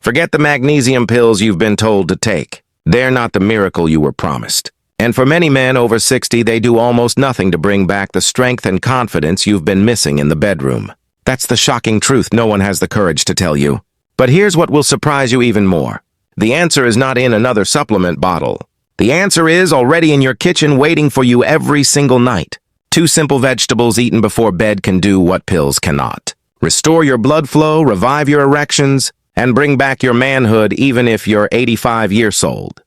Forget the magnesium pills you've been told to take. They're not the miracle you were promised. And for many men over 60, they do almost nothing to bring back the strength and confidence you've been missing in the bedroom. That's the shocking truth no one has the courage to tell you. But here's what will surprise you even more. The answer is not in another supplement bottle. The answer is already in your kitchen waiting for you every single night. 2 simple vegetables eaten before bed can do what pills cannot. Restore your blood flow, revive your erections, and bring back your manhood even if you're 85 years old.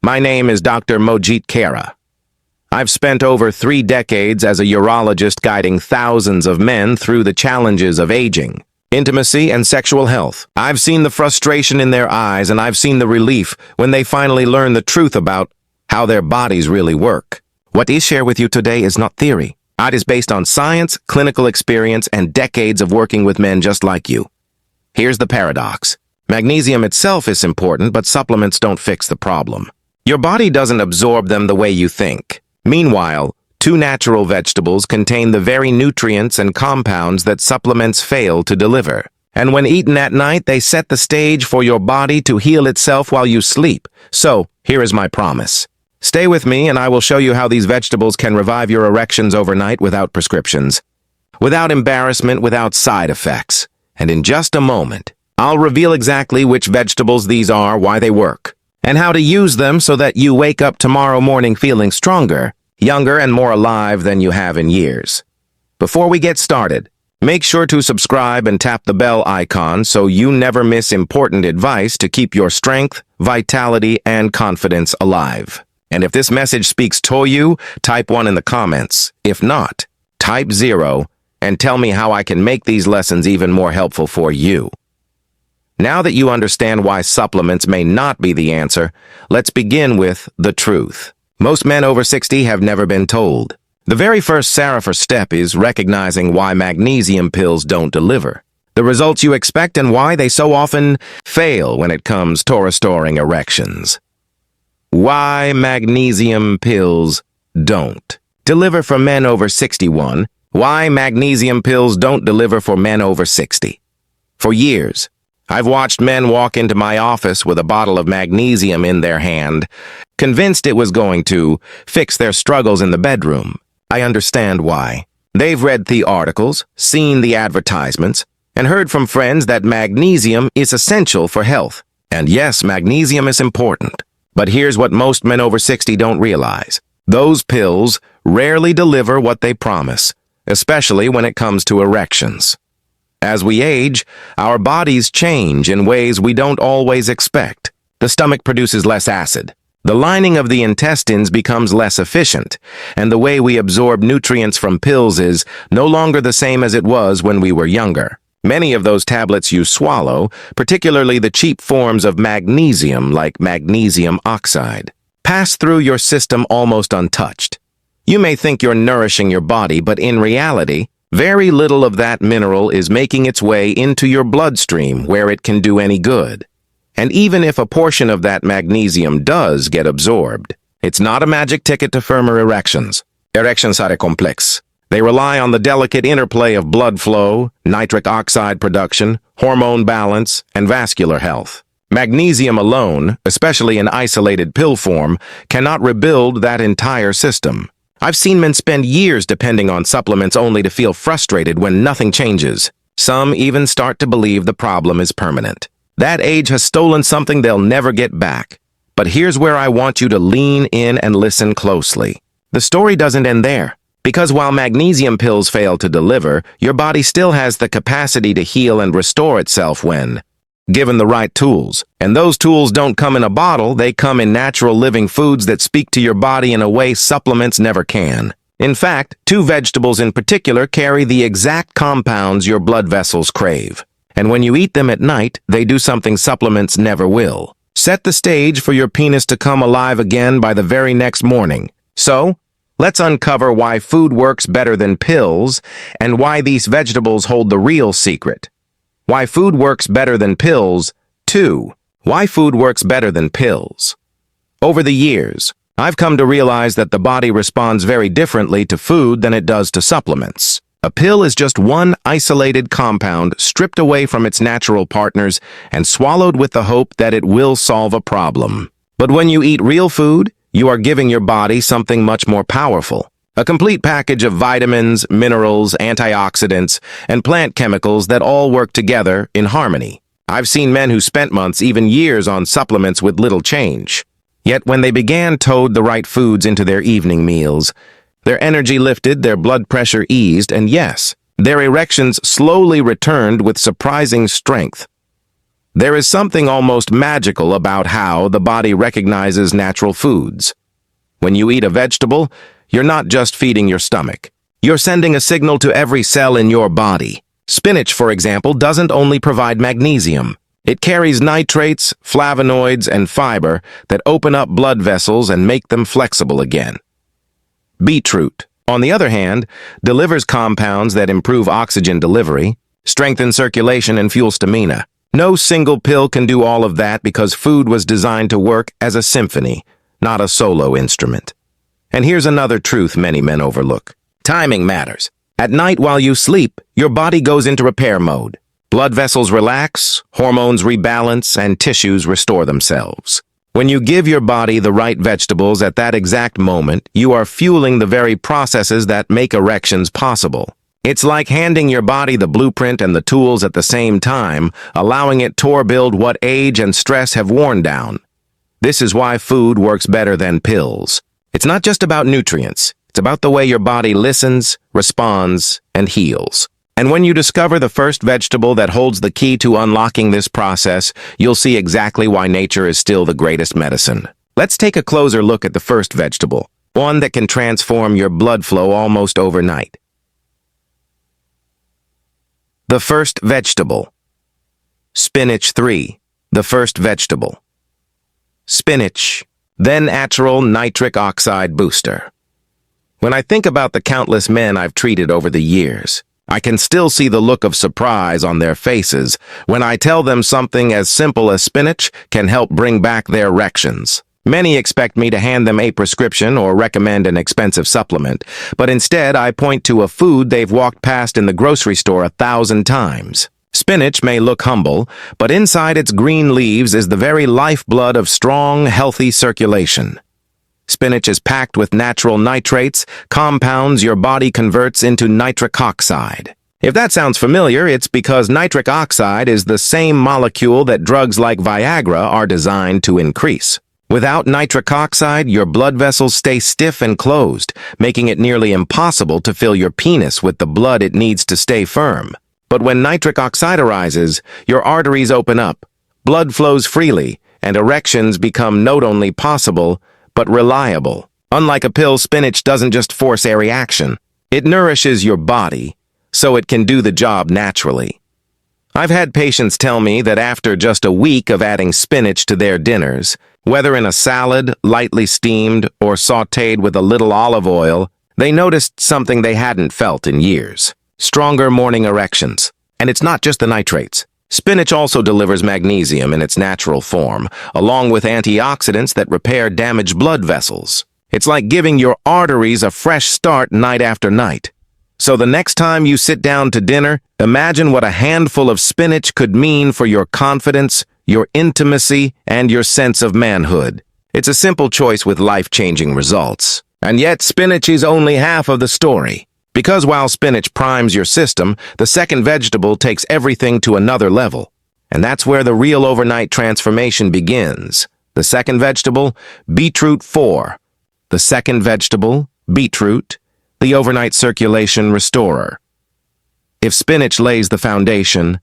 My name is Dr. Mojit Kara. I've spent over 3 decades as a urologist guiding thousands of men through the challenges of aging, intimacy, and sexual health. I've seen the frustration in their eyes, and I've seen the relief when they finally learn the truth about how their bodies really work. What I share with you today is not theory. It is based on science, clinical experience, and decades of working with men just like you. Here's the paradox. Magnesium itself is important, but supplements don't fix the problem. Your body doesn't absorb them the way you think. Meanwhile, 2 natural vegetables contain the very nutrients and compounds that supplements fail to deliver. And when eaten at night, they set the stage for your body to heal itself while you sleep. So, here is my promise. Stay with me and I will show you how these vegetables can revive your erections overnight without prescriptions, without embarrassment, without side effects. And in just a moment, I'll reveal exactly which vegetables these are, why they work, and how to use them so that you wake up tomorrow morning feeling stronger, younger, and more alive than you have in years. Before we get started, make sure to subscribe and tap the bell icon so you never miss important advice to keep your strength, vitality, and confidence alive. And if this message speaks to you, type 1 in the comments. If not, type 0 and tell me how I can make these lessons even more helpful for you. Now that you understand why supplements may not be the answer, let's begin with the truth. Most men over 60 have never been told. The very first step is recognizing why magnesium pills don't deliver, the results you expect, and why they so often fail when it comes to restoring erections. Why magnesium pills don't deliver for men over 61. Why magnesium pills don't deliver for men over 60. For years, I've watched men walk into my office with a bottle of magnesium in their hand, convinced it was going to fix their struggles in the bedroom. I understand why. They've read the articles, seen the advertisements, and heard from friends that magnesium is essential for health. And yes, magnesium is important. But here's what most men over 60 don't realize. Those pills rarely deliver what they promise, especially when it comes to erections. As we age, our bodies change in ways we don't always expect. The stomach produces less acid. The lining of the intestines becomes less efficient, and the way we absorb nutrients from pills is no longer the same as it was when we were younger. Many of those tablets you swallow, particularly the cheap forms of magnesium like magnesium oxide, pass through your system almost untouched. You may think you're nourishing your body, but in reality, very little of that mineral is making its way into your bloodstream where it can do any good. And even if a portion of that magnesium does get absorbed, it's not a magic ticket to firmer erections. Erections are complex. They rely on the delicate interplay of blood flow, nitric oxide production, hormone balance, and vascular health. Magnesium alone, especially in isolated pill form, cannot rebuild that entire system. I've seen men spend years depending on supplements only to feel frustrated when nothing changes. Some even start to believe the problem is permanent. That age has stolen something they'll never get back. But here's where I want you to lean in and listen closely. The story doesn't end there. Because while magnesium pills fail to deliver, your body still has the capacity to heal and restore itself when given the right tools. And those tools don't come in a bottle, they come in natural living foods that speak to your body in a way supplements never can. In fact, 2 vegetables in particular carry the exact compounds your blood vessels crave. And when you eat them at night, they do something supplements never will. Set the stage for your penis to come alive again by the very next morning. So, let's uncover why food works better than pills and why these vegetables hold the real secret. Why food works better than pills. 2. Why food works better than pills. Over the years, I've come to realize that the body responds very differently to food than it does to supplements. A pill is just one isolated compound stripped away from its natural partners and swallowed with the hope that it will solve a problem. But when you eat real food, you are giving your body something much more powerful. A complete package of vitamins, minerals, antioxidants, and plant chemicals that all work together in harmony. I've seen men who spent months, even years, on supplements with little change. Yet when they began toad the right foods into their evening meals, their energy lifted, their blood pressure eased, and yes, their erections slowly returned with surprising strength. There is something almost magical about how the body recognizes natural foods. When you eat a vegetable, you're not just feeding your stomach. You're sending a signal to every cell in your body. Spinach, for example, doesn't only provide magnesium. It carries nitrates, flavonoids, and fiber that open up blood vessels and make them flexible again. Beetroot, on the other hand, delivers compounds that improve oxygen delivery, strengthen circulation, and fuel stamina. No single pill can do all of that because food was designed to work as a symphony, not a solo instrument. And here's another truth many men overlook. Timing matters. At night while you sleep, your body goes into repair mode. Blood vessels relax, hormones rebalance, and tissues restore themselves. When you give your body the right vegetables at that exact moment, you are fueling the very processes that make erections possible. It's like handing your body the blueprint and the tools at the same time, allowing it to rebuild what age and stress have worn down. This is why food works better than pills. It's not just about nutrients. It's about the way your body listens, responds, and heals. And when you discover the first vegetable that holds the key to unlocking this process, you'll see exactly why nature is still the greatest medicine. Let's take a closer look at the first vegetable, one that can transform your blood flow almost overnight. The first vegetable. Spinach 3, the first vegetable. Spinach, then natural nitric oxide booster. When I think about the countless men I've treated over the years, I can still see the look of surprise on their faces when I tell them something as simple as spinach can help bring back their erections. Many expect me to hand them a prescription or recommend an expensive supplement, but instead I point to a food they've walked past in the grocery store 1,000 times. Spinach may look humble, but inside its green leaves is the very lifeblood of strong, healthy circulation. Spinach is packed with natural nitrates, compounds your body converts into nitric oxide. If that sounds familiar, it's because nitric oxide is the same molecule that drugs like Viagra are designed to increase. Without nitric oxide, your blood vessels stay stiff and closed, making it nearly impossible to fill your penis with the blood it needs to stay firm. But when nitric oxide arises, your arteries open up, blood flows freely, and erections become not only possible, but reliable. Unlike a pill, spinach doesn't just force a reaction. It nourishes your body, so it can do the job naturally. I've had patients tell me that after just a week of adding spinach to their dinners, whether in a salad, lightly steamed, or sautéed with a little olive oil, they noticed something they hadn't felt in years. Stronger morning erections. And it's not just the nitrates. Spinach also delivers magnesium in its natural form, along with antioxidants that repair damaged blood vessels. It's like giving your arteries a fresh start night after night. So the next time you sit down to dinner, imagine what a handful of spinach could mean for your confidence, your intimacy, and your sense of manhood. It's a simple choice with life-changing results. And yet, spinach is only half of the story. Because while spinach primes your system, the second vegetable takes everything to another level. And that's where the real overnight transformation begins. The second vegetable, Beetroot 4. The second vegetable, beetroot, the overnight circulation restorer. If spinach lays the foundation,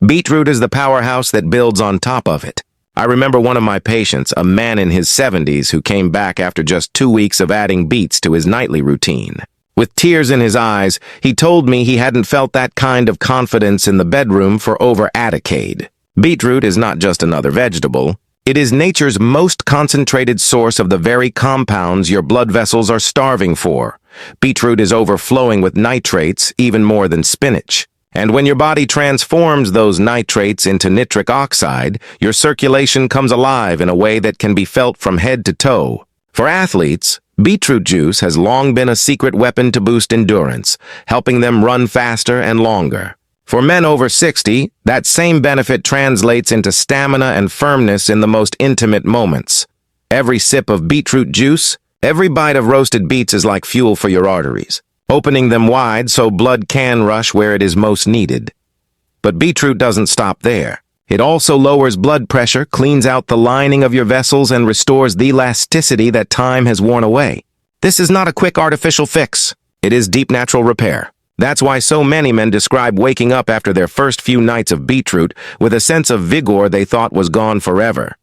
beetroot is the powerhouse that builds on top of it. I remember one of my patients, a man in his 70s who came back after just 2 weeks of adding beets to his nightly routine. With tears in his eyes, he told me he hadn't felt that kind of confidence in the bedroom for over a decade. Beetroot is not just another vegetable. It is nature's most concentrated source of the very compounds your blood vessels are starving for. Beetroot is overflowing with nitrates, even more than spinach. And when your body transforms those nitrates into nitric oxide, your circulation comes alive in a way that can be felt from head to toe. For athletes, Beetroot juice has long been a secret weapon to boost endurance, helping them run faster and longer. For men over 60, that same benefit translates into stamina and firmness in the most intimate moments. Every sip of beetroot juice, every bite of roasted beets is like fuel for your arteries, opening them wide so blood can rush where it is most needed. But beetroot doesn't stop there. It also lowers blood pressure, cleans out the lining of your vessels, and restores the elasticity that time has worn away. This is not a quick artificial fix. It is deep natural repair. That's why so many men describe waking up after their first few nights of beetroot with a sense of vigor they thought was gone forever.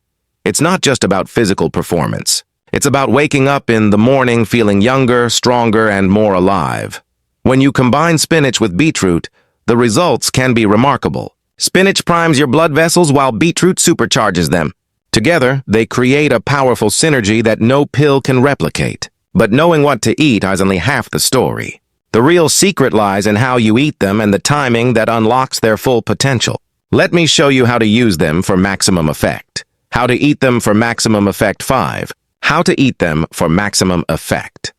It's not just about physical performance. It's about waking up in the morning feeling younger, stronger, and more alive. When you combine spinach with beetroot, the results can be remarkable. Spinach primes your blood vessels while beetroot supercharges them. Together, they create a powerful synergy that no pill can replicate. But knowing what to eat is only half the story. The real secret lies in how you eat them and the timing that unlocks their full potential. Let me show you how to use them for maximum effect. How to eat them for maximum effect 5. How to eat them for maximum effect.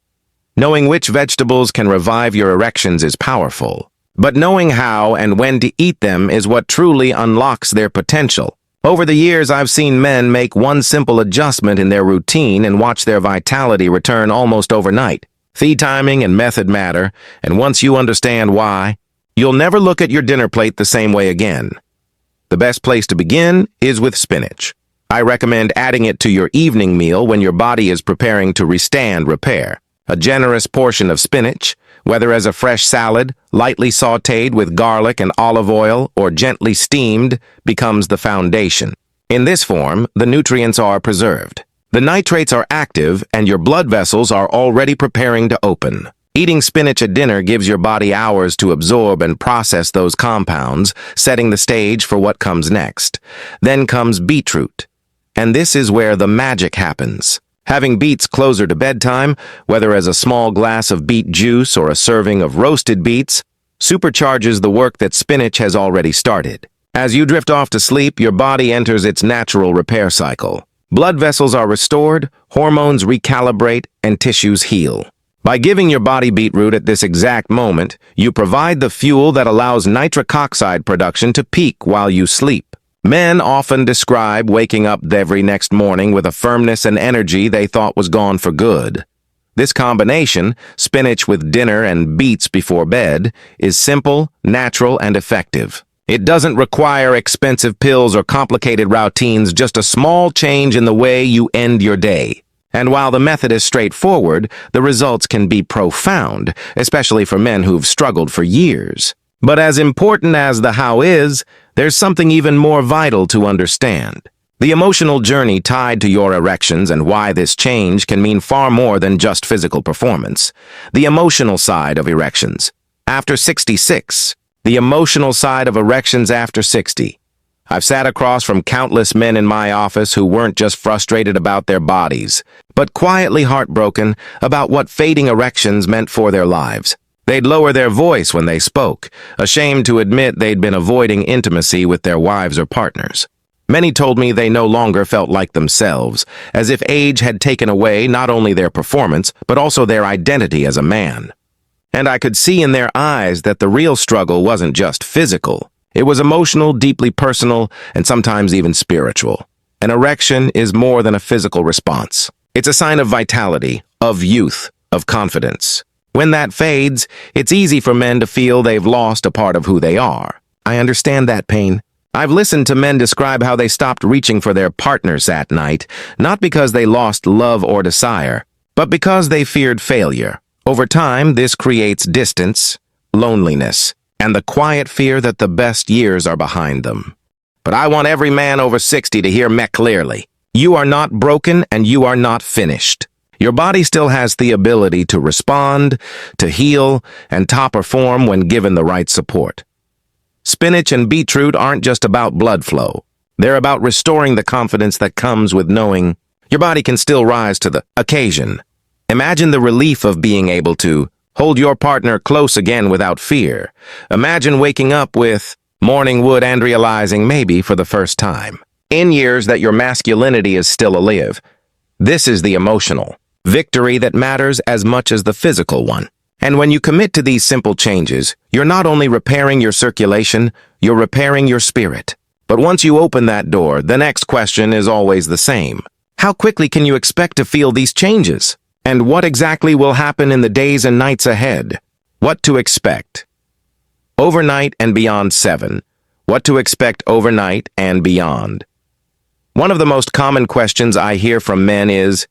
Knowing which vegetables can revive your erections is powerful. But knowing how and when to eat them is what truly unlocks their potential. Over the years, I've seen men make one simple adjustment in their routine and watch their vitality return almost overnight. Feed timing and method matter, and once you understand why, you'll never look at your dinner plate the same way again. The best place to begin is with spinach. I recommend adding it to your evening meal when your body is preparing to restand repair. A generous portion of spinach, whether as a fresh salad, lightly sautéed with garlic and olive oil, or gently steamed, becomes the foundation. In this form, the nutrients are preserved. The nitrates are active, and your blood vessels are already preparing to open. Eating spinach at dinner gives your body hours to absorb and process those compounds, setting the stage for what comes next. Then comes beetroot. And this is where the magic happens. Having beets closer to bedtime, whether as a small glass of beet juice or a serving of roasted beets, supercharges the work that spinach has already started. As you drift off to sleep, your body enters its natural repair cycle. Blood vessels are restored, hormones recalibrate, and tissues heal. By giving your body beetroot at this exact moment, you provide the fuel that allows nitric oxide production to peak while you sleep. Men often describe waking up every next morning with a firmness and energy they thought was gone for good. This combination, spinach with dinner and beets before bed, is simple, natural, and effective. It doesn't require expensive pills or complicated routines, just a small change in the way you end your day. And while the method is straightforward, the results can be profound, especially for men who've struggled for years. But as important as the how is, there's something even more vital to understand. The emotional journey tied to your erections and why this change can mean far more than just physical performance. The emotional side of erections. After 66. The emotional side of erections after 60. I've sat across from countless men in my office who weren't just frustrated about their bodies, but quietly heartbroken about what fading erections meant for their lives. They'd lower their voice when they spoke, ashamed to admit they'd been avoiding intimacy with their wives or partners. Many told me they no longer felt like themselves, as if age had taken away not only their performance, but also their identity as a man. And I could see in their eyes that the real struggle wasn't just physical. It was emotional, deeply personal, and sometimes even spiritual. An erection is more than a physical response. It's a sign of vitality, of youth, of confidence. When that fades, it's easy for men to feel they've lost a part of who they are. I understand that pain. I've listened to men describe how they stopped reaching for their partners that night, not because they lost love or desire, but because they feared failure. Over time, this creates distance, loneliness, and the quiet fear that the best years are behind them. But I want every man over 60 to hear me clearly. You are not broken and you are not finished. Your body still has the ability to respond, to heal, and top perform when given the right support. Spinach and beetroot aren't just about blood flow. They're about restoring the confidence that comes with knowing your body can still rise to the occasion. Imagine the relief of being able to hold your partner close again without fear. Imagine waking up with morning wood and realizing maybe for the first time in years that your masculinity is still alive. This is the emotional. victory that matters as much as the physical one. And when you commit to these simple changes, you're not only repairing your circulation, you're repairing your spirit. But once you open that door, the next question is always the same. How quickly can you expect to feel these changes? And what exactly will happen in the days and nights ahead? What to expect? Overnight and beyond 7. What to expect overnight and beyond. One of the most common questions I hear from men is,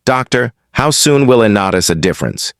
"Doctor, how soon will I notice a difference?"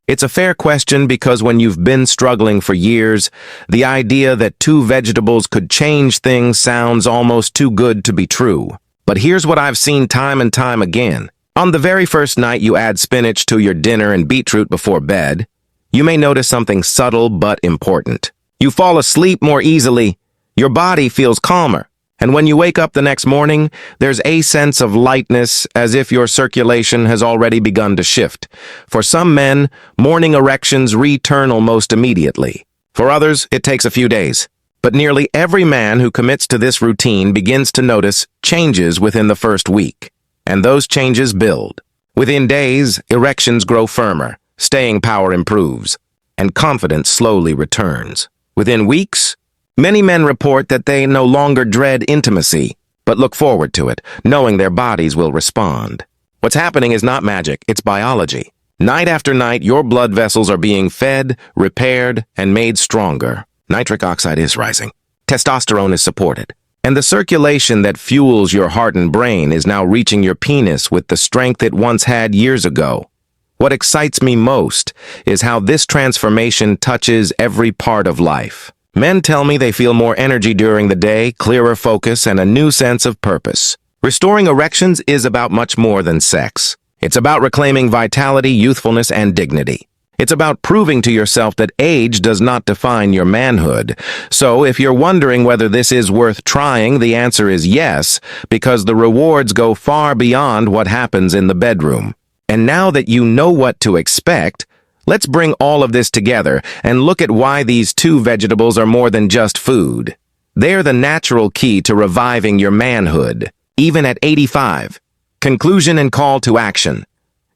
It's a fair question because when you've been struggling for years, the idea that 2 vegetables could change things sounds almost too good to be true. But here's what I've seen time and time again. On the very first night you add spinach to your dinner and beetroot before bed, you may notice something subtle but important. You fall asleep more easily, your body feels calmer, and when you wake up the next morning, there's a sense of lightness as if your circulation has already begun to shift. For some men, morning erections return almost immediately. For others, it takes a few days. But nearly every man who commits to this routine begins to notice changes within the first week. And those changes build. Within days, erections grow firmer, staying power improves, and confidence slowly returns. Within weeks, many men report that they no longer dread intimacy, but look forward to it, knowing their bodies will respond. What's happening is not magic, it's biology. Night after night, your blood vessels are being fed, repaired, and made stronger. Nitric oxide is rising. Testosterone is supported. And the circulation that fuels your heart and brain is now reaching your penis with the strength it once had years ago. What excites me most is how this transformation touches every part of life. Men tell me they feel more energy during the day, clearer focus, and a new sense of purpose. Restoring erections is about much more than sex. It's about reclaiming vitality, youthfulness, and dignity. It's about proving to yourself that age does not define your manhood. So if you're wondering whether this is worth trying, the answer is yes, because the rewards go far beyond what happens in the bedroom. And now that you know what to expect, let's bring all of this together and look at why these 2 vegetables are more than just food. They're the natural key to reviving your manhood, even at 85. Conclusion and call to action.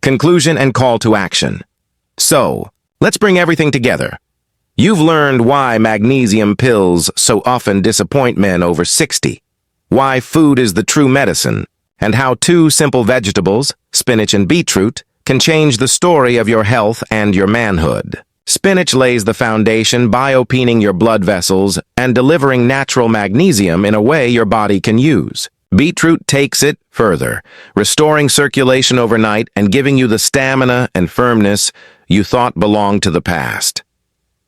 Conclusion and call to action. So, let's bring everything together. You've learned why magnesium pills so often disappoint men over 60, why food is the true medicine, and how 2 simple vegetables, spinach and beetroot, can change the story of your health and your manhood. Spinach lays the foundation, biopening your blood vessels and delivering natural magnesium in a way your body can use. Beetroot takes it further, restoring circulation overnight and giving you the stamina and firmness you thought belonged to the past.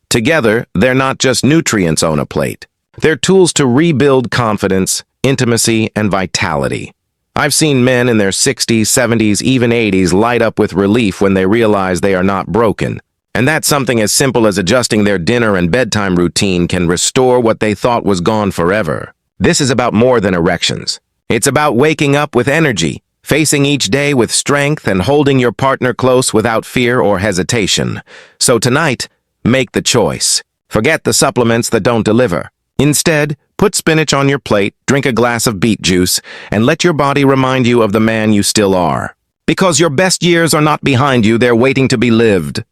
Together, they're not just nutrients on a plate. They're tools to rebuild confidence, intimacy, and vitality. I've seen men in their 60s, 70s, even 80s light up with relief when they realize they are not broken. And that something as simple as adjusting their dinner and bedtime routine can restore what they thought was gone forever. This is about more than erections. It's about waking up with energy, facing each day with strength, and holding your partner close without fear or hesitation. So tonight, make the choice. Forget the supplements that don't deliver. Instead, put spinach on your plate, drink a glass of beet juice, and let your body remind you of the man you still are. Because your best years are not behind you, they're waiting to be lived.